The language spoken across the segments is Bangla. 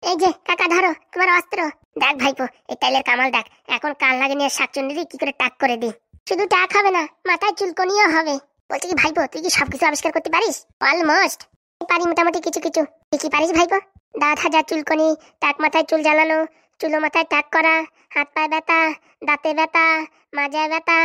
এই যে কাকা ধরো তোমার অস্ত্র। দেখ ভাইপো, এই তেলের কামাল দেখ। এখন কান লাগে নিয়ে শাকচুন্ডি কি করে টাক করে দি। শুধু টাক হবে না, মাথায় চুলকনিও হবে। বলছি কি ভাইপো, তুই কি সবকিছু আবিষ্কার করতে পারিস? অলমোস্ট পারি, মোটামুটি কিছু কিছু। তুই কি পারিস ভাইপো? দাঁত হাজার চুলকনি, টাক মাথায় চুল জ্বালানো, চুলো মাথায় টাক করা, হাত পায়ে ব্যথা, দাঁতে ব্যথা, মাজায় ব্যথা।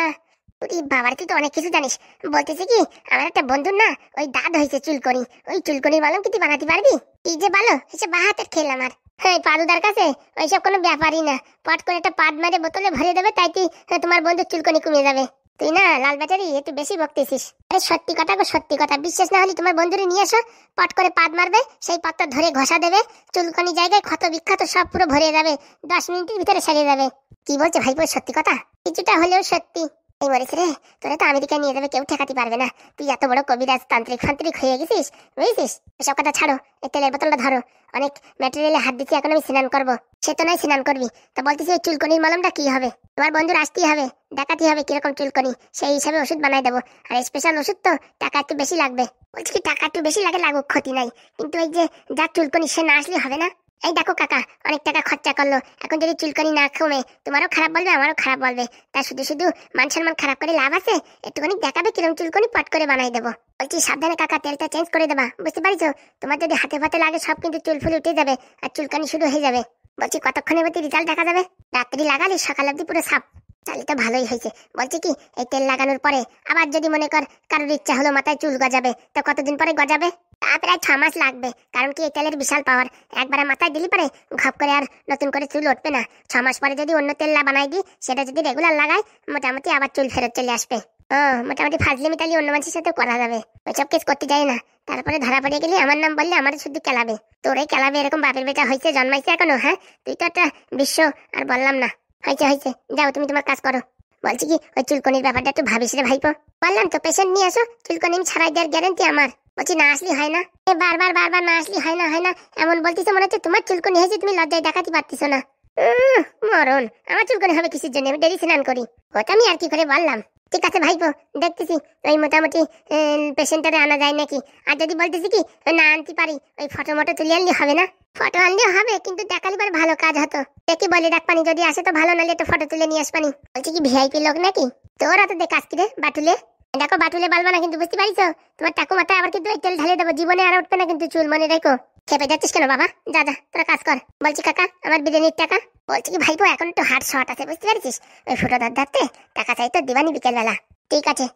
তুই বাবার, তুই তো অনেক কিছু জানিস। বলতেছি কি, আমার একটা বন্ধুর না ওই দাঁত হয়েছে চুলকনি, ওই চুলকনির মলম কি তুই বানাতে পারবি? কি যে বলো, এসে বা হাতের খেল আমার। হ্যাঁ, পাদুদার কাছে ওইসব কোনো ব্যাপারই না। পট করে একটা পাদ মেরে বোতলে ভরে দেবে, তাই তুই তোমার বন্ধুর চুলকনি কমিয়ে যাবে। তুই না লাল ব্যাটারি, একটু বেশি বকতেছিস। আরে সত্যি কথা গো, সত্যি কথা। বিশ্বাস না হলে তোমার বন্ধুরে নিয়ে এসো, পট করে পাদ মারবে, সেই পাতটা ধরে ঘষা দেবে, চুলকনি জায়গায় ক্ষত বিক্ষত সব পুরো ভরে যাবে, 10 মিনিটের ভিতরে সেরে যাবে। কি বলছে ভাইপো, সত্যি কথা? কিছুটা হলেও সত্যি। এই মরিস রে, তোরা তো আমেরিকায় নিয়ে যাবে, কেউ ঠেকাতে পারবে না। তুই এত বড় কবিরাজ তান্ত্রিক ফান্ত্রিক হয়ে গেছিস, বুঝেছিস? এসব কথা ছাড়ো, এই তেলের বোতলটা ধরো। অনেক ম্যাটেরিয়ালে হাত দিচ্ছি, এখন আমি স্নান করবো। সে তো নয় স্নান করবি, তা বলতেছি ওই চুলকনির মলমটা কি হবে? তোমার বন্ধুর আসতেই হবে, দেখাতে হবে কিরকম চুলকনি, সেই হিসাবে ওষুধ বানাই দেবো। আর স্পেশাল ওষুধ তো টাকা একটু বেশি লাগবে। বলছি কি, টাকা একটু বেশি লাগে, লাগুক, ক্ষতি নাই। কিন্তু এই যে যার চুলকনি, সে না আসলে হবে না। এই দেখো কাকা, অনেক টাকা খরচা করলো, এখন যদি চুলকনি না কমে, তোমারও খারাপ বলবে, আমারও খারাপ বলবে। তা শুধু শুধু মান সম্মান খারাপ করে লাভ আছে? একটুখানি দেখাবে কিরম চুলকনি, পট করে বানাই দেবো। বলছি সাবধানে কাকা, তেলটা চেঞ্জ করে দেবা, বুঝতে পারিছো? তোমার যদি হাতে ফাতে লাগে, সব কিন্তু চুল ফুল উঠে যাবে, আর চুলকানি শুরু হয়ে যাবে। বলছি কতক্ষণের মধ্যে রেজাল্ট দেখা যাবে? রাত্রি লাগালে সকাল অব্দি পুরো সাপ। তাহলে তো ভালোই হয়েছে। বলছি কি, এই তেল লাগানোর পরে আবার যদি মনে কর কারোর ইচ্ছা হলো মাথায় চুল গজাবে, তো কতদিন পরে গজাবে? তা প্রায় 6 মাস লাগবে। কারণ কি, এই তেলের বিশাল পাওয়ার। একবার মাথায় দিলি পারে ঘপ করে আর নতুন করে চুল উঠবে না। 6 মাস পরে যদি অন্য তেল বানাই দিই, সেটা যদি রেগুলার লাগাই, মোটামুটি আবার চুল ফেরত চলে আসবে। মোটামুটি ফাজলিমি তালি অন্য মানুষের সাথে করা যাবে। ওইসব কেস করতে যাই না, তারপরে ধরা পড়ে গেলে আমার নাম বললে আমার শুধু কেলাবে। তোরে কেলাবে, এরকম বাপের বেটা হয়েছে, জন্মাইছে এখনো। হ্যাঁ, তুই তো একটা বিশ্ব, আর বললাম না। হয়েছে হয়েছে, যাও তুমি তোমার কাজ করো। বলছি কি, ওই চুলকনির ব্যাপারটা একটু ভাবিস রে ভাইপো। বললাম তো, পেশেন্ট নিয়ে আসো, চুলকনি ছাড়াই দেওয়ার গ্যারান্টি আমার। বলছি না আসলি হয় না, বারবার বারবার না আসলি হয় না, হয় না এমন বলতেছো, মনে হচ্ছে তোমার চুলকনি হয়েছে, তুমি লজ্জায় দেখাতে পারতেছো না। মরণ, আমার চুলকনি হবে কিসের জন্য? আমি ডেলি স্নান করি, ওটা আমি আর কি করে বললাম। ঠিক আছে ভাইপো, দেখতেছি ওই মোটামুটি পেশেন্টারে আনা যায় নাকি। আর যদি বলতেছি কি না আনতে পারি, ওই ফটো মটো তুলে আনলে হবে না? ফটো আনলেও হবে, কিন্তু দেখালে পরে ভালো কাজ হতো। দেখি বলে ডাকপানি, যদি আসে তো ভালো, নাহলে একটু ফটো তুলে নিয়ে আসবানি। বলছি কি, ভিআইপি লোক নাকি? তোর হাতে দেখ আজকে রে বাটুলে। দেখো বাটুলে বলবা না কিন্তু, বুঝতে পারিস? তোমার টাকু মাথায় আবার কিন্তু তেল ঢালে দেবো, জীবনে আর উঠবে না কিন্তু চুল, মনে রেখো। খেপে যাচ্ছিস কেন বাবা? যা যা, তোরা কাজ কর। বলছি কাকা, আমার বিরিয়ানির টাকা। বলছি কি ভাইপো, এখন একটু হার্ট শর্ট আছে, বুঝতে পারছিস? ওই ফুটো ধরতে টাকা চাই তো, দিবানি বিকেলবেলা। ঠিক আছে,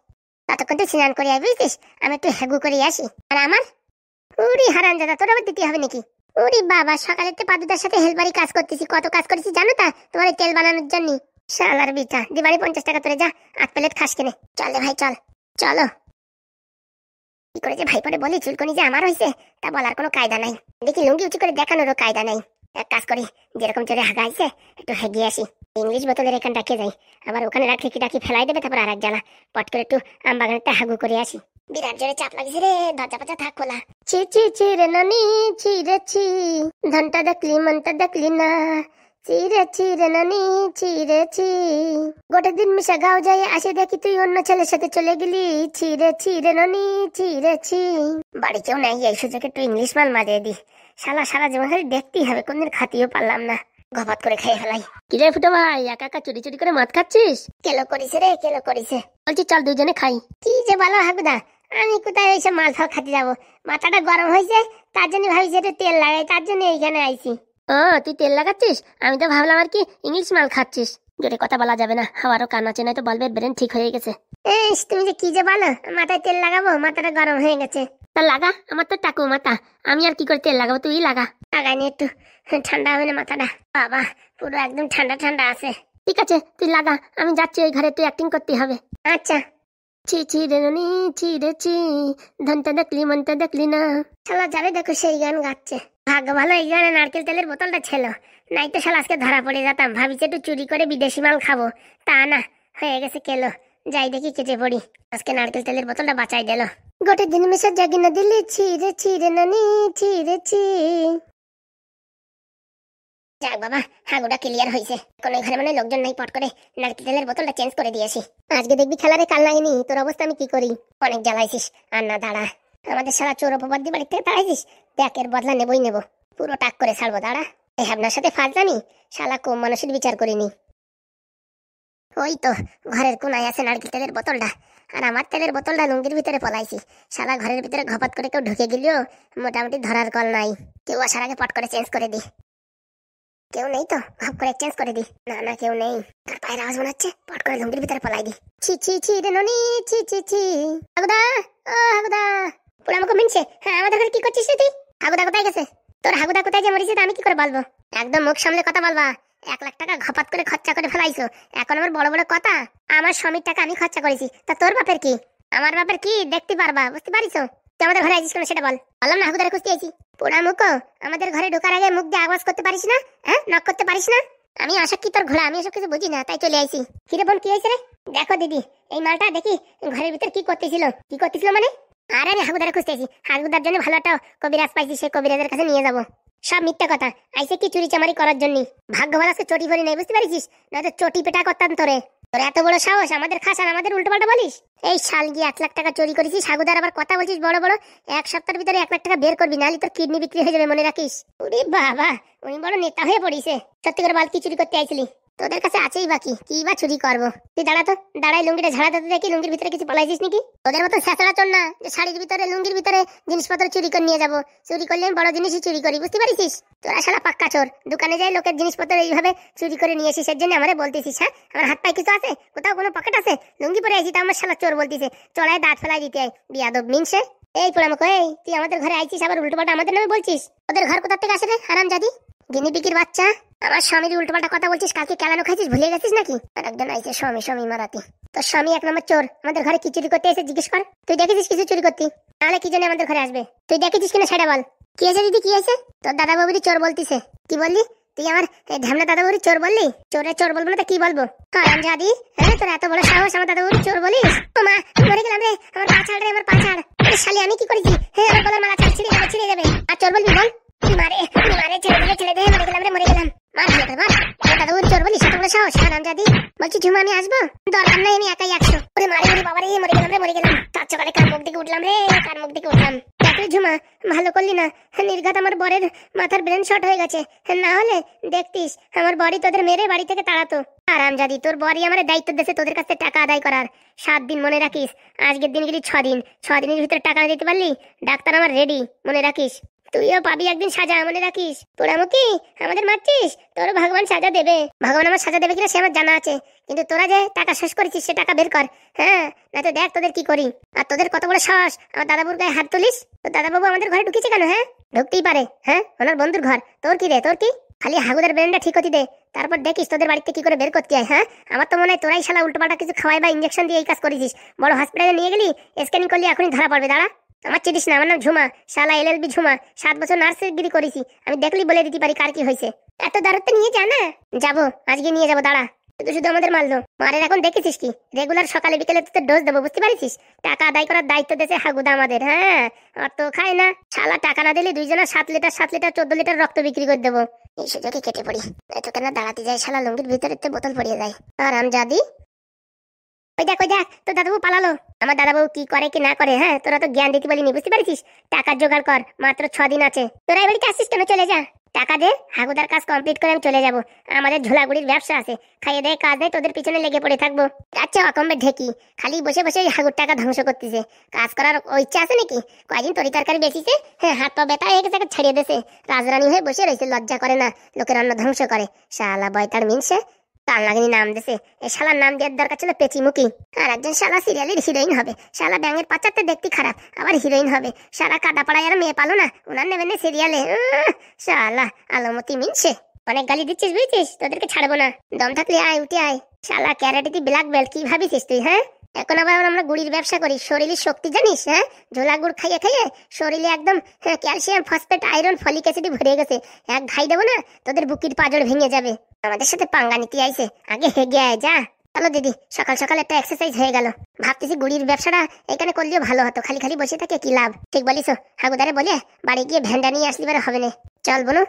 ততক্ষণ তুই স্নান করে আয়, বুঝছিস? আমি একটু হেগু করে আসি। আর আমার উড়ি হারান দাদা, তোর আবার দিতে হবে নাকি? উড়ি বাবা, সকালে তো পাদুদার সাথে হেল্পারি কাজ করতেছি, কত কাজ করেছি জানো তা, তোমার এই তেল বানানোর জন্য। শালার বিটা, দিবানি 50 টাকা তোরে, যা 8 প্লেট খাস কিনে। চল রে ভাই, চল চলো। কি করে যে ভাইপোরে বলি চুলকনি যে আমার হয়েছে, তা বলার কোনো কায়দা নাই। দেখি লুঙ্গি উঁচু করে দেখানোরও কায়দা নাই। এক কাজ করি, যেরকম চলে হাগাইছে, একটু হেগিয়ে আসি। ইংলিশ বোতলের এখান রাখে যাই, আবার ওখানে রাখলে কি ডাকি ফেলাই দেবে, তারপর আর এক জ্বালা। পট করে একটু আমবাগানেরটা হাগু করে আসি। বিরাট জোরে চাপ লাগিছে রে, দরজা পাচা থাক খোলা। ছি ছি ছি রে ননি, ছি রে ছি, ধনটা দেখলি মনটা দেখলি না। চিরে চিরে নানি, চিরে ছি। গোটা দিন মিশা গাও যাই, আসে দেখি তুই অন্য ছেলের সাথে চলে গেলি। চিরে চিরে নানি, চিরে ছি। বাড়ি কেউ নাই, এই সুযোগে একটু ইংলিশ মাল মারিয়ে দি। শালা সারা জীবন খালি দেখতেই হবে, কোনদিন খাতিও পারলাম না। গপাত করে খেয়ে ফেলাই। কিরে ফুটো ভাই, একা একা চুরি চুরি করে মদ খাচ্ছিস? কেলো করিছে রে, কেলো করিছে। বলছি চল দুজনে খাই। কি যে বলো হাগুদা, আমি কোথায় এইসব মাল ফাল খাতে যাবো? মাথাটা গরম হয়েছে, তার জন্য ভাবছি একটু তেল লাগাই, তার জন্য এইখানে আইছি। ও, তুই তেল লাগাচ্ছিস? আমি তো ভাবলাম আর কি ইংলিশ মাল খাচ্ছিস। জোরে কথা বলা যাবে না, হাওয়ারও কান আছে, নয়তো বলবে ব্রেন ঠিক হয়ে গেছে। তুমি যে কি যে বলো, মাথায় তেল লাগাবো, মাথাটা গরম হয়ে গেছে। তা লাগা, আমার তো টাকু মাথা, আমি আর কি করে তেল লাগাবো, তুই লাগা। লাগাইনি একটু, ঠান্ডা হবে না মাথাটা। বাবা, পুরো একদম ঠান্ডা ঠান্ডা আছে। ঠিক আছে, তুই লাগা, আমি যাচ্ছি ওই ঘরে, তুই অ্যাক্টিং করতে হবে। আচ্ছা। ছি ছি রে নি, ছি রে ছি, ধনটা দেখলি মনটা দেখলি না। শালা যাবে দেখো, সেই গান গাচ্ছে। ভাগ্য ভালো এই গানে নারকেল তেলের বোতলটা ছিল, নাই তো শালা আজকে ধরা পড়ে যেতাম। ভাবিছে একটু চুরি করে বিদেশি মাল খাবো, তা না, হয়ে গেছে কেলো। যাই দেখি কেটে পড়ি, আজকে নারকেল তেলের বোতলটা বাঁচাই দিল। গোটে দিন মিশে জাগি না দিলি, ছিঁড়ে ছিঁড়ে নানি, ছিঁড়ে ছি। যাক বাবা, হাগুটা ক্লিয়ার হয়েছে। কোনো এখানে মানে লোকজন নাই, পট করে নারকেল তেলের বোতলটা চেঞ্জ করে দিয়েছি। আজকে দেখবি খেলারে কাল লাগেনি, তোর অবস্থা আমি কি করি। অনেক জ্বালাইছিস, আর না দাঁড়া। আমাদের সারা চোর অপবাদ দিয়ে বাড়ি থেকে তাড়াইছিস, দেখ এর বদলা নেবই নেবো। পুরো টাক করে ছাড়বো, দাঁড়া। এই হ্যাবনার সাথে ফাজলামি, শালা কম মানুষের বিচার করিনি। ওই তো ঘরের কোনায় আছে নারকেল তেলের বোতলটা, আর আমার তেলের বোতলটা লুঙ্গির ভিতরে পলাইছি। শালা ঘরের ভিতরে ঘপাত করে কেউ ঢুকে গেলেও মোটামুটি ধরার কল নাই। কেউ আসার আগে পট করে চেঞ্জ করে দি। কেউ নেই তো, ভাব করে চেঞ্জ করে দি। না না, কেউ নেই। তার পায়ের আওয়াজ মনে হচ্ছে, পট করে লুঙ্গির ভিতরে পলাই দি। ছি ছি ছি রে ননি, ছি ছি ছি। হাগুদা, ও হাগুদা, পুরো আমাকে মিনছে। হ্যাঁ, আমাদের ঘরে কি করছিস তুই? হাগুদা কোথায় গেছে? তোর হাগুদা কোথায় যে মরিছে আমি কি করে বলবো? একদম মুখ সামলে কথা বলবা। 1 লাখ টাকা ঘপাত করে খরচা করে ফেলাইছো, এখন আমার বড় বড় কথা। আমার স্বামীর টাকা আমি খরচা করেছি, তা তোর বাপের কি? আমার বাপের কি দেখতে পারবা, বুঝতে পারিস? তুই আমাদের ঘরে আইছিস কেন সেটা বল। বললাম না হাগুদারে খুঁজতে আইছি। পোড়া মুখো, আমাদের ঘরে ঢোকার আগে মুখ দিয়ে আওয়াজ করতে পারিস না? হ্যাঁ, নক করতে পারিস না? আমি আশা কি তোর ঘোড়া, আমি এসব কিছু বুঝি না, তাই চলে আইছি। হিরে বোন, কি হয়েছে রে? দেখো দিদি, এই মালটা দেখি ঘরের ভিতর কি করতেছিল। কি করতেছিল মানে? আরে আমি হাগুদারে খুঁজতে আইছি। হাগুদার জন্য ভালো একটা কবিরাজ পাইছি, সেই কবিরাজের কাছে নিয়ে যাবো। সব মিথ্যা কথা, আইসে কি চুরি চামারি করার জন্য। ভাগ্য ভালো আজকে চটি ভরি নাই, বুঝতে পারিস? নয়তো চটি পেটা করতাম তোরে। তোর এত বড় সাহস, আমাদের খাস আর আমাদের উল্টো পাল্টা বলিস। এই শাল গিয়ে 1 লাখ টাকা চুরি করেছিস, হাগুদার আবার কথা বলছিস বড় বড়। 1 সপ্তাহের ভিতরে 1 লাখ টাকা বের করবি, নাহলে তোর কিডনি বিক্রি হয়ে যাবে, মনে রাখিস। ওরে বাবা, উনি বড় নেতা হয়ে পড়িছে। সত্যি করে বল, কি চুরি করতে আইছিলি? তোদের কাছে আছেই বাকি, কি বা চুরি করবো। তুই দাঁড়া তো, দাঁড়াই লুঙ্গিটা ঝাড়া দিতে দেখি লুঙ্গির ভিতরে কিছু পলাইছিস নাকি। তোদের মতো ছেঁচড়া চল না যে শাড়ির ভিতরে লুঙ্গির ভিতরে জিনিসপত্র চুরি করে নিয়ে যাবো। চুরি করলে আমি বড় জিনিসই চুরি করি, বুঝতে পারিস? তোরা শালা পাক্কা চোর, দোকানে যাই লোকের জিনিসপত্র এইভাবে চুরি করে নিয়ে আসিস, এর জন্য আমারে বলতেছিস? হ্যাঁ, আমার হাত পায়ে কিছু আছে? কোথাও কোনো পকেট আছে? লুঙ্গি পরে আইছি তা আমার শালা চোর বলতিছে। চড়ায় দাঁত ফেলাই দিতে আয়, বিয়াদব মিনসে। এই পোড়ামুখ, এই তুই আমাদের ঘরে আইছিস, আবার উল্টো পাল্টা আমাদের নামে বলছিস? ওদের ঘর কোথা থেকে আসে রে হারামজাদি, গিনি বিকির বাচ্চা? আমার স্বামীর উল্টোপাল্টা কথা বলছিস, কালকে কেলানো খাইছিস, ভুলে গেছিস নাকি? আর একজন আইছে স্বামী স্বামী মারাতি। তোর স্বামী 1 নম্বর চোর, আমাদের ঘরে কি চুরি করতে এসে জিজ্ঞেস কর। তুই দেখেছিস কিছু চুরি করতি? তাহলে কি জন্য আমাদের ঘরে আসবে? তুই দেখেছিস কিনা সেটা বল। কি আছে দিদি, কি আছে? তোর দাদা বাবুরি চোর বলতিছে। কি বললি তুই? আমার ঢ্যামনা দাদা বাবুরি চোর বললি? চোরে চোর বলবো না তো কি বলবো? হারামজাদি, হ্যাঁ, তোর এত বড় সাহস আমার দাদা বাবুরি চোর বলিস? ও মা, মরে গেলাম রে, আমার পা ছাড় রে, আমার পা ছাড়। শালি আমি কি করেছি? হ্যাঁ, আমার গলার মালা ছাড়, ছিঁড়ে যাবে, ছিঁড়ে যাবে। আর চোর বলবি বল? মারে মারে, ছেড়ে দে, মরে গেলাম রে, মরে গেলাম। মার ভালো করে মার। দাদা ওর চোর বলিস, এত বড় সাহস? হারামজাদি, বলছি ঝুমা আমি আসবো? দরকার নাই, আমি একাই 100। ওরে মারে, ওরে বাবা রে, মরে গেলাম রে, মরে গেলাম। চার সকালে কার মুখ দিকে উঠলাম রে, কার মুখ দিকে উঠলাম। দেখলি ঝুমা, ভালো করলি না। নির্ঘাত আমার বরের মাথার ব্রেন শর্ট হয়ে গেছে, না হলে দেখতিস আমার বড়ি তোদের মেরে বাড়ি থেকে তাড়াতো। হারামজাদি, তোর বড়ি আমার দায়িত্ব দিয়েছে তোদের কাছ থেকে টাকা আদায় করার। 7 দিন মনে রাখিস, আজকের দিন গেলি 6 দিন। 6 দিনের ভিতরে টাকা না দিতে পারলি, ডাক্তার আমার রেডি, মনে রাখিস। তুইও পাবি একদিন সাজা, মনে রাখিস। পোড়ামুখী, আমাদের মারছিস, তোর ভগবান সাজা দেবে। ভগবান আমার সাজা দেবে কিনা সে আমার জানা আছে, কিন্তু তোরা যে টাকা শেষ করেছিস সে টাকা বের কর। হ্যাঁ, না তো দেখ তোদের কি করি। আর তোদের কত বড় সাহস আমার দাদাবুর গায়ে হাত তুলিস? তোর দাদাবাবু আমাদের ঘরে ঢুকেছে কেন? হ্যাঁ, ঢুকতেই পারে। হ্যাঁ, ওনার বন্ধুর ঘর। তোর কি রে, তোর কি? খালি হাগুদের ব্রেনটা ঠিক হতে দে, তারপর দেখিস তোদের বাড়িতে কি করে বের করতে হয়। হ্যাঁ, আমার তো মনে হয় তোরাই শালা উল্টোপাল্টা কিছু খাওয়াই বা ইঞ্জেকশন দিয়ে এই কাজ করেছিস। বড় হসপিটালে নিয়ে গেলি, স্ক্যানিং করলি, এখনই ধরা পড়বে। দাঁড়া, আমার চিনিস না, আমার নাম ঝুমা, শালা LLB ঝুমা। 7 বছর নার্সগিরি করেছি, আমি দেখলি বলে দিতে পারি কার কি হয়েছে। এত দারুত্ব নিয়ে যা না। যাবো, আজকে নিয়ে যাবো, দাঁড়া। শুধু শুধু আমাদের মারলো। মারের এখন দেখেছিস কি? রেগুলার সকালে বিকেলে তোদের ডোজ দেবো, বুঝতে পারিস? টাকা আদায় করার দায়িত্ব দিয়েছে হাগুদা আমাদের। হ্যাঁ, অত খায় না শালা, টাকা না দিলে দুইজনের 7 লিটার 7 লিটার 14 লিটার রক্ত বিক্রি করে দেবো। এই সুযোগে কেটে পড়ি, এত কেন দাঁড়াতে যায়, শালা লুঙ্গির ভিতরে বোতল পড়িয়ে যায়। আর আমজাদি, ওই দেখ, ওই দেখ, তোর দাদাবু পালালো। আমার দাদাবু কি করে কি না করে, হ্যাঁ, তোরা তো জ্ঞান দিতে বলিনি, বুঝতে পারিস? টাকার জোগাড় কর, মাত্র 6 দিন আছে। তোরা এবারে আসছিস কেন? চলে যা, টাকা দে, হাগুদার কাজ কমপ্লিট করে আমি চলে যাব। আমাদের ঝোলাগুড়ির ব্যবসা আছে, খাইয়ে দেয় কাজ দেয়, তোদের পিছনে লেগে পড়ে থাকবো। আচ্ছা, অকম্বে ঢেকি, খালি বসে বসে হাগুর টাকা ধ্বংস করতেছে। কাজ করার ইচ্ছা আছে নাকি? কয়দিন তরি তরকারি বেশিছে, হ্যাঁ, হাত পা ব্যথা হয়ে গেছে, ছাড়িয়ে দেছে। রাজরানী হয়ে বসে রয়েছে, লজ্জা করে না, লোকের অন্ন ধ্বংস করে। শালা বয়তার মিনসে, কাল নাগিনী নাম দিছে। এই শালার নাম দেওয়ার দরকার ছিল পেচিমুখী। আর একজন শালা সিরিয়ালের হিরোইন হবে। শালা ব্যাঙের পাচারটা দেখতে খারাপ, আবার হিরোইন হবে। শালা কাটাপাড়ায় আর মেয়ে পালো না, ওনার নেবেন না সিরিয়ালে। শালা আলমতি মিনছে, অনেক গালি দিচ্ছিস, বুঝছিস? তোদেরকে ছাড়বো না, দম থাকলে আয়, উঠে আয়। শালা ক্যারাটেতে ব্ল্যাক বেল্ট, কি ভাবিছিস তুই? হ্যাঁ, এখন আবার আমরা গুড়ির ব্যবসা করি, শরীরের শক্তি জানিস? হ্যাঁ, ঝোলা গুড় খাইয়ে খাইয়ে শরীরে একদম calcium, phosphate, iron, folic acid ভরে গেছে। এক ঘাই দেবো না, তোদের বুকির পাজর ভেঙে যাবে। আমাদের সাথে পাঙ্গা নিতে আইছে, আগে হেগে আয় যা। চলো দিদি, সকাল সকাল একটা এক্সারসাইজ হয়ে গেল। ভাবতেছি গুড়ির ব্যবসাটা এখানে করলেও ভালো হতো, খালি খালি বসে থাকে কি লাভ? ঠিক বলিস, হাগুদারে বলে বাড়ি গিয়ে ভ্যানটা নিয়ে আসলি বের হবে না। চল বোনু।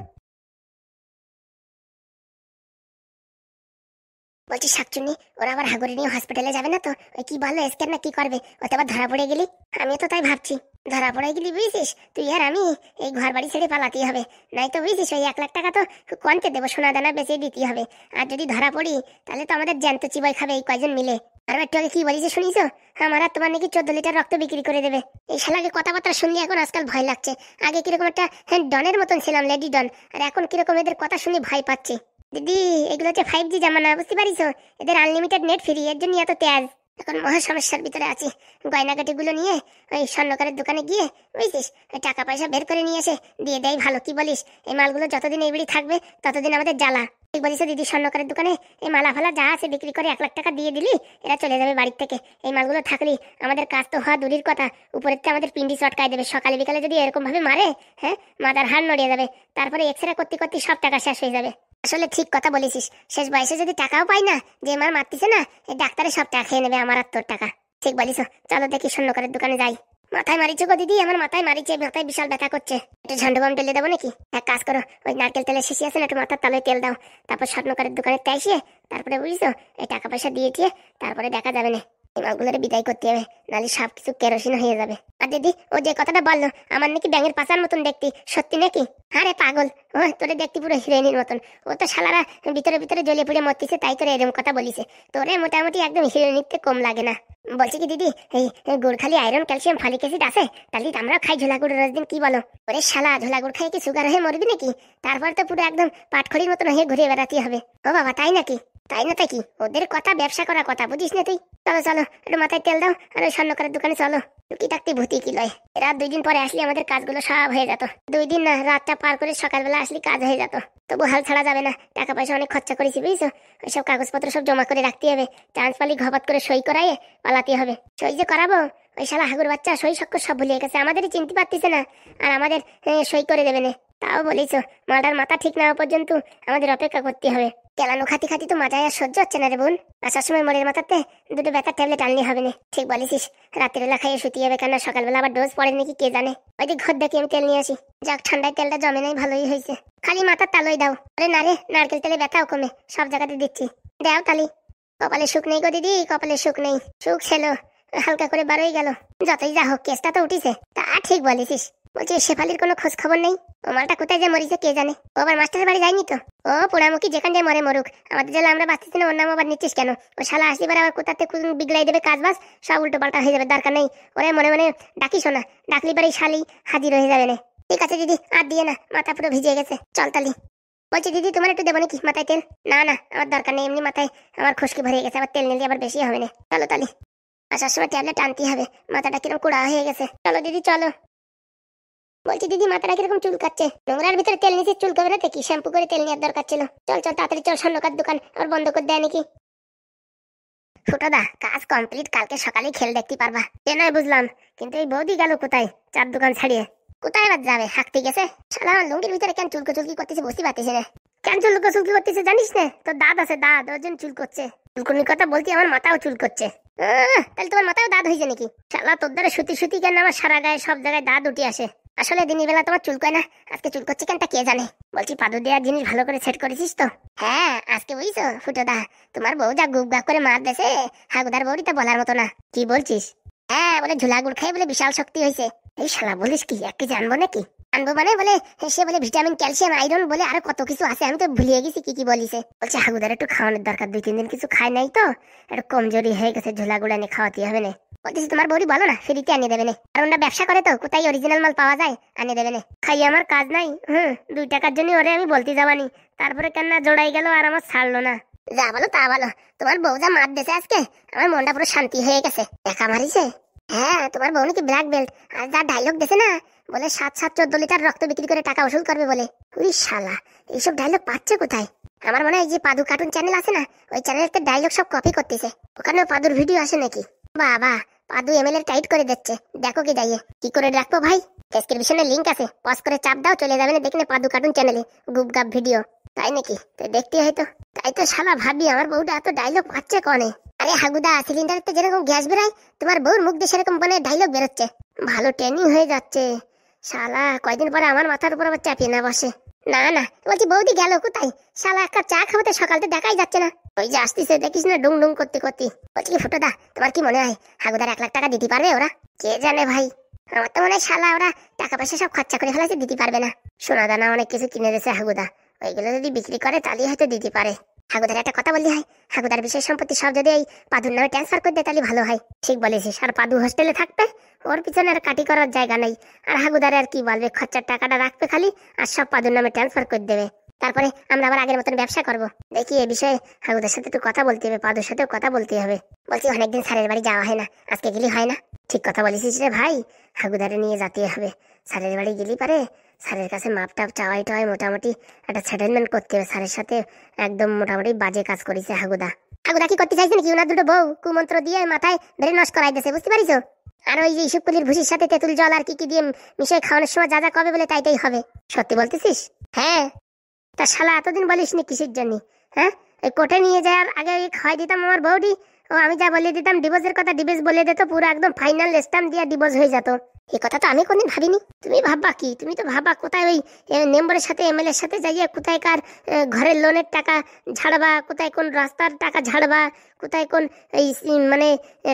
বলছি শাকচুন্নি, ওরা আবার হাগুড়ি নিয়ে হসপিটালে যাবে না তো? ওই কি বললো, স্ক্যান না কি করবে? ওতে আবার ধরা পড়ে গেলি? আমিও তো তাই ভাবছি। ধরা পড়ে গেলি বুঝছিস, তুই আর আমি এই ঘর বাড়ি ছেড়ে পালাতেই হবে। নাই তো বুঝছিস ওই 1 লাখ টাকা তো কনকে দেবো, সোনা দানা বেঁচে দিতে হবে। আর যদি ধরা পড়ি তাহলে তো আমাদের জ্যান্ত চিবাই খাবে এই কয়জন মিলে। আর একটু আগে কি বলিস শুনিস? আমার আর তোমার নাকি 14 লিটার রক্ত বিক্রি করে দেবে। এই শালাকে কথাবার্তা শুনলে এখন আজকাল ভয় লাগছে। আগে কিরকম একটা ডনের মতন ছিলাম, লেডি ডন, আর এখন কিরকম এদের কথা শুনে ভয় পাচ্ছি। দিদি এগুলো হচ্ছে 5G জামানা, বুঝতে পারিস? এদের আনলিমিটেড নেট ফ্রি, এর জন্য এত তেজ। এখন মহা সমস্যার ভিতরে আছি। গয়নাগাটি গুলো নিয়ে ওই স্বর্ণকারের দোকানে গিয়ে বুঝছিস ওই টাকা পয়সা বের করে নিয়ে এসে দিয়ে দেয় ভালো, কি বলিস? এই মালগুলো যতদিন এই বাড়ি থাকবে ততদিন আমাদের জ্বালা। ঠিক বলিস দিদি, স্বর্ণকারের দোকানে এই মালা ফালা যা আছে বিক্রি করে 1 লাখ টাকা দিয়ে দিলি এরা চলে যাবে বাড়ির থেকে। এই মালগুলো থাকলি আমাদের কাজ তো হওয়া দূরের কথা, উপরের থেকে আমাদের পিন্ডি চটকায় দেবে। সকালে বিকালে যদি এরকম ভাবে মারে, হ্যাঁ, মাথার হাড় নড়িয়ে যাবে। তারপরে এক্সরে করতে করতে সব টাকা শেষ হয়ে যাবে। আসলে ঠিক কথা বলেছিস, শেষ বয়সে যদি টাকাও পাই না, যে মার মারতিছে না, এই ডাক্তারে সব টাকা খেয়ে নেবে আমার আর তোর টাকা। ঠিক বলিস, চলো দেখি স্বর্ণকারের দোকানে যাই। মাথায় মারিছে গো দিদি, আমার মাথায় মারিছে, মাথায় বিশাল ব্যথা করছে। একটু ঝান্ডু বাম ঢেলে দেবো নাকি? এক কাজ করো, ওই নারকেল তেলের শিশি আছে না, একটু মাথার তলায় তেল দাও, তারপর স্বর্ণকারের দোকানে তাইসিয়ে তারপরে বুঝছো এই টাকা পয়সা দিয়ে তারপরে দেখা যাবে না। এই মালগুলোরে বিদায় করতে হবে, নাহলে সব কিছু কেরোসিন হয়ে যাবে। আর দিদি ও যে কথাটা বললো আমার নাকি ব্যাঙের পাচার মতন দেখতি, সত্যি নাকি? আরে পাগল, ও তোরে দেখতে পুরো হিরোইনের মতন। ও তো শালারা ভিতরে ভিতরে জ্বলে পুড়ে মরতিছে, তাই তোরে এরকম কথা বলিছে। তোরে মোটামুটি একদম হিরোইনিতে কম লাগে না। বলছি কি দিদি, এই গুড় খালি আয়রন ক্যালসিয়াম ফলিক অ্যাসিড আছে, তাহলে আমরাও খাই ঝোলা গুড় রোজ দিন, কি বলো? ওরে শালা, ঝোলা গুড় খাই কি সুগার হয়ে মরবি নাকি? তারপর তো পুরো একদম পাটখড়ির মতন হয়ে ঘুরে বেড়াতে হবে। ও বাবা, তাই নাকি? তাই না, তাই কি? ওদের কথা ব্যবসা করার কথা বুঝিস না তুই? চলো চলো, একটু মাথায় তেল দাও আর ওই স্বর্ণকারের দোকানে চলো। টুকি টাকতে ভূতি কি লয়, রাত 2 দিন পরে আসলে আমাদের কাজগুলো সব হয়ে যেত। 2 দিন না, রাতটা পার করে সকালবেলা আসলে কাজ হয়ে যেত। তবু হাল ছাড়া যাবে না, টাকা পয়সা অনেক খরচা করেছি বুঝছো। ওইসব কাগজপত্র সব জমা করে রাখতে হবে, চান্স পালি ঘপাত করে সই করাইয়ে পালাতে হবে। সই যে করাবো, ওই শালা হাগুর বাচ্চা সই সক্ষর সব ভুলিয়ে গেছে, আমাদেরই চিনতে পারতেছে না, আর আমাদের সই করে দেবে না। তাও বলিস, মালটার মাথা ঠিক না হওয়া পর্যন্ত আমাদের অপেক্ষা করতে হবে। কেলানো খাতি খাতি তো মাথায় আর সহ্য হচ্ছে না রে বোন। আসার সময় মনের মাথাতে 2টো ব্যথার ট্যাবলেট আনলে হবে না। ঠিক বলিস, রাত্রিবেলা খাইয়ে শুতে হবে, কেন সকালবেলা আবার ডোজ পড়ে নাকি কে জানে। ওই দিক ঘর দেখি আমি তেল নিয়ে আসি। যাক, ঠান্ডায় তেলটা জমে নাই, ভালোই হয়েছে। খালি মাথার তালই দাও। আরে না রে, নারকেল তেলে ব্যথাও কমে, সব জায়গাতে দিচ্ছি, দাও তালি। কপালে সুখ নেই গো দিদি, কপালে সুখ নেই। সুখ ছিল, হালকা করে বারোই গেল। যতই যা হোক, কেসটা তো উঠিছে। তা ঠিক বলিস। বলছি শেফালির কোনো খোঁজ খবর নেই? ও মালটা কোথায় যে মরিছে কে জানে। ও আবার মাস্টারের বাড়ি যায়নি তো? ও পোড়ামুখী যেখান যায় মরে মরুক, আমাদের জেলা আমরা বাঁচতেছি না, ওর নাম আবার নিচ্ছিস কেন? ও শালা আসলে এবার আবার কোথাতে বিগড়াই দেবে কাজ বাজ, সব উল্টো পাল্টা হয়ে যাবে। দরকার নেই ওরে মনে মনে ডাকিস না, ডাকলি বাড়ি শালি হাজির হয়ে যাবে না। ঠিক আছে দিদি, আর দিয়ে না, মাথা পুরো ভিজে গেছে, চল তালি। বলছি দিদি, তোমার একটু দেবো নাকি মাথায় তেল? না না, আমার দরকার নেই, এমনি মাথায় আমার খুশকি ভরে গেছে, আবার তেল নিলে আবার বেশি হবে না। চলো তালি, আসার সময় ট্যাবলেট আনতে হবে, মাথাটা কিরকম কুড়া হয়ে গেছে। চলো দিদি চলো। বলছি দিদি, মাথাটা কিরকম চুলকাচ্ছে? নোংরার ভিতরে তেল নিচে চুলকাবে না কি? শ্যাম্পু করে তেল নেওয়ার দরকার ছিল। চল চল তাড়াতাড়ি চল, স্বর্ণকার দোকান আর বন্ধ করে দেয় নাকি? ফুটোদা, কাজ কমপ্লিট, কালকে সকালে খেল দেখতে পারবা। সে নয় বুঝলাম, কিন্তু এই বৌদি গেল কোথায়? চার দোকান ছাড়িয়ে কোথায় আবার যাবে? হাঁকতে গেছে। শালা আমার লুঙ্গির ভিতরে কেন চুলকো চুলকি করতেছে বুঝতে পারতেছি না। কেন চুলকো চুলকি করতেছে জানিস না? তোর দাঁত আছে, দাঁত, ওর জন্য চুল করছে। চুলকুনির কথা বলতে আমার মাথাও চুল করছে। তাহলে তোমার মাথাও দাঁত হয়েছে নাকি? শালা তোর দ্বারা সুতি সুতি কেন আমার সারা গায়ে সব জায়গায় দাঁত উঠে আসে। আসলে দিনের বেলা তোমার চুল কয় না, আজকে চুল করছে কেনটা কে জানে। বলছি পাদু দেওয়ার জিনিস ভালো করে সেট করেছিস তো? হ্যাঁ, আজকে বুঝছো ফুটোদা, তোমার বউ যা গুপ গাপ করে মার দেছে, হাগুদার বউরি তা বলার মতো না। কি বলছিস? হ্যাঁ, বলে ঝোলা গুড় খাই বলে বিশাল শক্তি হয়েছে। এই শালা বলিস কি, 1 কেজি আনবো নাকি? আনবো মানে বলে সে বলে ভিটামিন ক্যালসিয়াম আয়রন বলে আরো কত কিছু আছে, আমি তো ভুলিয়ে গেছি কি কি বলিছে। বলছে হাগুদার একটু খাওয়ানোর দরকার, 2-3 দিন কিছু খায় নাই তো, একটু কমজোরি হয়ে গেছে, ঝোলা গুড় এনে খাওয়াতে হবে না। বলতেছি তোমার বউরি বলো না ফ্রিতে আনিয়ে দেবে না, আর ওরা ব্যবসা করে তো, কোথায় অরিজিনাল মাল পাওয়া যায় আনিয়ে দেবে না। খাইয়ে আমার কাজ নাই, 2 টাকার জন্য ওরে আমি বলতে যাবানি, তারপরে কেন না জোড়াই গেল আর আমার ছাড়লো না। যা বলো তা বলো, তোমার বউ যা মার দিয়েছে আজকে, আমার মনটা পুরো শান্তি হয়ে গেছে। একা মারিছে? হ্যাঁ, তোমার বউ নাকি ব্ল্যাক বেল্ট, আর যা ডায়লগ দিয়েছে না, বলে 7 14 লিটার রক্ত বিক্রি করে টাকা উসুল করবে বলে। ওই শালা, এইসব ডায়লগ পাচ্ছে কোথায়? আমার মনে হয় যে পাদু কার্টুন চ্যানেল আছে না, ওই চ্যানেলের ডায়লগ সব কপি করতেছে, ওখানেও পাদুর ভিডিও আসে নাকি? বাবা, পাদু এমএলএ টাইট করে দিচ্ছে, দেখো কি যাইয়ে। কি করে রাখবো ভাই? ডেসক্রিপশনে লিংক আছে, পজ করে চাপ দাও, চলে যাবে না দেখলে পাদু কার্টুন চ্যানেলে গুপ গাপ ভিডিও। তাই নাকি? তো দেখতে হয়তো। তাই তো শালা ভাবি, আমার বউটা এত ডায়লগ পাচ্ছে কনে? আরে হাগুদা, সিলিন্ডারের তো যেরকম গ্যাস বেরোয়, তোমার বউর মুখ দিয়ে সেরকম মানে ডায়লগ বেরোচ্ছে। ভালো ট্রেনিং হয়ে যাচ্ছে। শালা কয়দিন পরে আমার মাথার উপর আবার চাপিয়ে না বসে। না না, বলছি বৌদি গেল কোথায়? শালা 1 কাপ চা খাওয়াতে সকালতে দেখাই যাচ্ছে না। ওই যে আসতেছে দেখিস না, ডুং ডুং করতে করতে। বলছি কি ফুটোদা, তোমার কি মনে হয় হাগুদার 1 লাখ টাকা দিতে পারবে ওরা? কে জানে ভাই, আমার তো মনে হয় শালা ওরা টাকা পয়সা সব খরচা করে ফেলেছে, দিতে পারবে না। সোনা দানা অনেক কিছু কিনে দিয়েছে হাগুদা, ওইগুলো যদি বিক্রি করে তাহলে হয়তো দিতে পারে। হাগুদার একটা কথা বললি হয়, হাগুদার বিশেষ সম্পত্তি সব যদি এই পাদুর নামে ট্রান্সফার করে দেয় তাহলে ভালো হয়। ঠিক বলেছিস, আর পাদু হোস্টেলে থাকবে, ওর পিছনে আর কাটি করার জায়গা নেই। আর হাগুদারে আর কি বলবে, খরচার টাকাটা রাখবে খালি, আর সব পাদুর নামে ট্রান্সফার করে দেবে। তারপরে আমরা আবার আগের মতন ব্যবসা করবো। দেখি এ বিষয়ে হাগুদার সাথে একটু কথা বলতে হবে, পাদুর সাথেও কথা বলতে হবে। বলছি অনেকদিন স্যারের বাড়ি যাওয়া হয় না, আজকে গেলি হয় না? ঠিক কথা বলেছিস রে ভাই, হাগুদারে নিয়ে যেতে হবে। স্যারের বাড়ি গেলি পারে স্যারের কাছে মাপ টাপ চাওয়াই টাওয়াই মোটামুটি একটা সেটেলমেন্ট করতে হবে। স্যারের সাথে একদম মোটামুটি বাজে কাজ করেছে হাগুদা। হাগুদা কি করতে চাইছেন কি, ওনার দুটো বউ কুমন্ত্র দিয়ে মাথায় ব্রেন নষ্ট করাই দিয়েছে, বুঝতে পারিস? আর ওই যে ইসুকুলির ভুসির সাথে তেঁতুল জল আর কি কি দিয়ে মিশিয়ে খাওয়ানোর সময় যা যা কবে বলে তাই তাই হবে। সত্যি বলতেছিস? হ্যাঁ। তা শালা এতদিন বলিসনি কিসের জন্য? হ্যাঁ, এই কোর্টে নিয়ে যাওয়ার আগে ওই খাওয়াই দিতাম আমার বউটি, ও আমি যা বলে দিতাম ডিভোর্সের কথা, ডিভোর্স বলে দিত, পুরো একদম ফাইনাল স্ট্যাম্প দিয়ে ডিভোর্স হয়ে যেত। এই কথা তো আমি কোনদিন ভাবিনি। তুমি ভাববা কি, তুমি তো ভাববা কোথায় ওই মেম্বারের সাথে এমএলএর সাথে যাইয়া কোথায় কার ঘরের লোনের টাকা ঝাড়বা, কোথায় কোন রাস্তার টাকা ঝাড়বা, কোথায় কোন এই মানে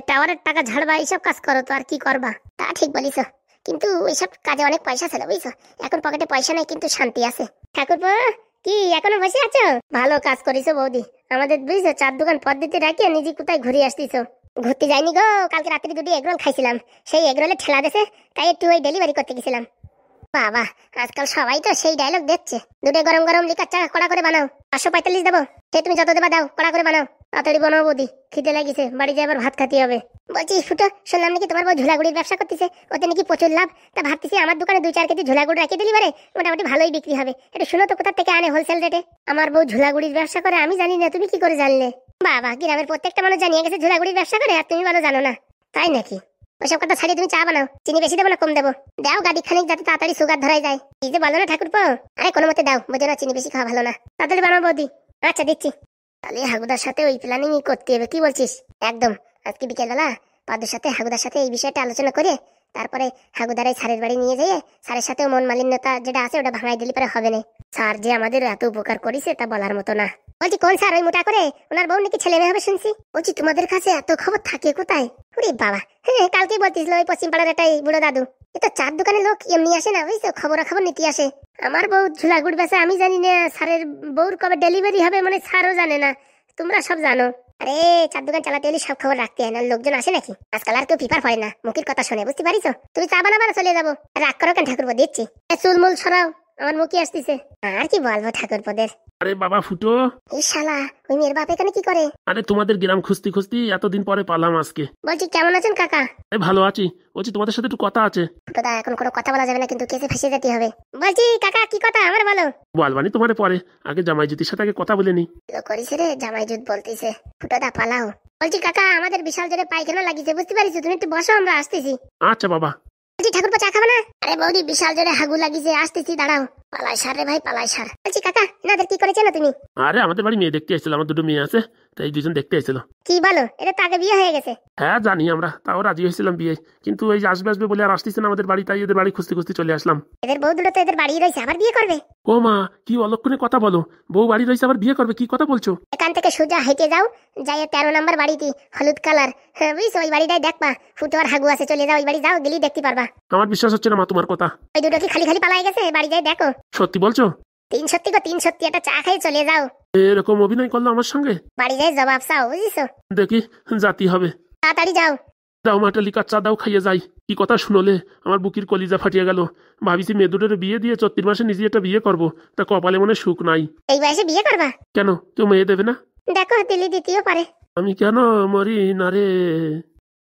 টাওয়ারের টাকা ঝাড়বা, এইসব কাজ করো তো আর কি করবা। তা ঠিক বলিস, কিন্তু ওইসব কাজে অনেক পয়সা ছিল বুঝছো। এখন পকেটে পয়সা নাই কিন্তু শান্তি আছে। ঠাকুরপো কি এখনো বসে আছো? ভালো কাজ করিস বৌদি, আমাদের বুঝছো 4 দোকান পদ্ধতি রাখিয়ে নিজে কোথায় ঘুরে আসতিছো। ঘুরতে যাইনি গো, কালকে রাত্রি দুটি এগরোল খাইছিলাম, সেই এগরোলে ঠেলা দেশে, তাই একটু ওই ডেলিভারি করতে গেছিলাম। বাবা, আজকাল সবাই তো সেই ডায়লগ দিচ্ছে। দুটো গরম গরম লিকার চা কড়া করে বানাও, 545 দেবো। সে তুমি যত দেবা দাও, কড়া করে বানাও, তাড়াতাড়ি বানাও বৌদি, খিদে লাগিছে, বাড়ি যাই আবার ভাত খাতে হবে। বলছি ফুটো, শুনলাম নাকি তোমার বউ ঝোলাগুড়ির ব্যবসা করতেছে, ওতে নাকি প্রচুর লাভ। তা ভাবতেছি আমার দোকানে 2-4 কেজি ঝোলাগুড়ি রাখিয়ে দিলি পারে, মোটামুটি ভালোই বিক্রি হবে। একটু শুনো তো কোথা থেকে আনে হোলসেল রেটে। আমার বউ ঝোলাগুড়ির ব্যবসা করে, আমি জানি না, তুমি কি করে জানলে? বাবা, গ্রামের প্রত্যেকটা মানুষ জানিয়ে গেছে ঝোলাগুড়ির ব্যবসা করে, আর তুমি বলো জানো না? তাই নাকি? ওইসব কথা ছাড়িয়ে তুমি চা বানাও, চিনি বেশি দেবো না কম দেবো? দাও গাড়ি খানিক, যাতে তাড়াতাড়ি সুগার ধরাই যায়। এই যে বলো না ঠাকুরপো, আরে কোনো মতে দাও, বোঝো না চিনি বেশি খাওয়া ভালো না। তাড়াতাড়ি বানাও বৌদি। আচ্ছা দিচ্ছি। তাহলে হাগুদার সাথে ওই প্ল্যানিংই করতে হবে, কি বলছিস? একদম, আজকে বিকেলবেলা পাদুর সাথে হাগুদার সাথে এই বিষয়টা আলোচনা করে তারপরে হাগুদার এই স্যারের বাড়ি নিয়ে যেয়ে স্যারের সাথেও মন মালিন্যতা যেটা আছে ওটা ভাঙাই দিলে পরে হবে না। স্যার যে আমাদের এত উপকার করেছে তা বলার মতো না। বলছি কোন স্যার? ওই মোটা করে, ওনার বউ নাকি ছেলে মেয়ে হবে শুনছি। বলছি তোমাদের কাছে এত খবর থাকে কোথায়? ওরে বাবা, হ্যাঁ কালকেই বলতিস ওই পশ্চিম পাড়ার একটা বুড়ো দাদু। এ তো 4 দোকানের লোক এমনি আসে না বুঝছো, খবরাখবর নিতে আসে। আমার বউ ঝুলাগুড় বেচে, আমি জানি না স্যারের বউর কবে ডেলিভারি হবে, মানে স্যারও জানে না, তোমরা সব জানো। আরে 4 দোকান চালাতে হলে সব খবর রাখতে হয়, না লোকজন আসে নাকি? আজকাল আর কেউ ফিফার পড়ে না, মুখের কথা শুনে, বুঝতে পারিস? তুমি চা বানাবা না চলে যাবো? রাগ করো কেন ঠাকুরপো, দিচ্ছি। চুলমুল সরাও, আমার মুখে আসতেছে। আর কি বলবো ঠাকুরপোদের। আরে বাবা ফুটো, এই শালা ওই মেয়ের বাপ এখানে কি করে? আরে তোমাদের গ্রাম খুঁজতে খুঁজতে এতদিন পরে পালাম আজকে। বলছি কেমন আছেন কাকা? ভালো আছি। বলছি তোমাদের সাথে একটু কথা আছে। ফুটোদা এখন কোনো কথা বলা যাবে না, কিন্তু কেসে ফেসে যেতে হবে। বলছি কাকা কি কথা, আমার বলো। বলবানি তোমারে পরে, আগে জামাই জ্যোতির সাথে আগে কথা বলে নি। করিস রে, জামাই জুত বলতেছে। ফুটোদা পালাও। বলছি কাকা আমাদের বিশাল জোরে পায়খানা লাগিয়েছে, বুঝতে পারিস? তুমি একটু বসো, আমরা আসতেছি। আচ্ছা বাবা। বলছি ঠাকুরপো চা খাবে না? আরে বৌদি বিশাল জোরে হাগু লাগিয়েছে, আসতেছি দাঁড়াও। পালাই সার রে ভাই, পালাই সার। বলছি কাকা এনাদের কি করেছে না তুমি? আরে আমাদের বাড়ি মেয়ে দেখতে আসছিল, আমার 2টো মেয়ে আছে, তাই 2জন দেখতে আসছিল। কি বলো, এটা তো আগে বিয়ে হয়ে গেছে। হ্যাঁ জানি আমরা, তাও রাজি হয়েছিলাম বিয়ে, কিন্তু এই যে আসবে আসবে বলে আর আসতেছে না আমাদের বাড়ি, তাই এদের বাড়ি খুঁজতে খুঁজতে চলে আসলাম। এদের বউ দুটো তো এদের বাড়ি রয়েছে, আবার বিয়ে করবে? ও মা, কি অলক্ষণে কথা বলো, বউ বাড়ি রয়েছে আবার বিয়ে করবে, কি কথা বলছো? এখান থেকে সোজা হেঁটে যাও, যাই 13 নম্বর বাড়িতে, হলুদ কালার, হ্যাঁ বুঝছো, ওই বাড়িটাই দেখবা, ফুটো আর হাগু আছে, চলে যাও ওই বাড়ি, যাও গেলেই দেখতে পারবা। আমার বিশ্বাস হচ্ছে না মা তোমার কথা। ওই দুটো কি খালি খালি পালাই গেছে? বাড়ি যাই দেখো। সত্যি বলছো? 3 সত্যি গো, 3 সত্যি। একটা চা খেয়ে চলে যাও। এরকম অভিনয় করলো আমার সঙ্গে? বাড়ি যাই জবাব চাও, বুঝিস? দেখি জাতি হবে। তাড়াতাড়ি যাও। দাও মাটা লিকার চা দাও, খাইয়ে যাই। কি কথা শুনলে আমার বুকির কলিজা ফাটিয়ে গেল। ভাবিছি মেয়ে দুটোর বিয়ে দিয়ে 34 মাসে নিজে একটা বিয়ে করবো, তা কপালে মনে সুখ নাই। এই বয়সে বিয়ে করবা? কেন, কেউ মেয়ে দেবে না? দেখো দিল্লি দিতেও পারে। আমি কেন মরি না রে।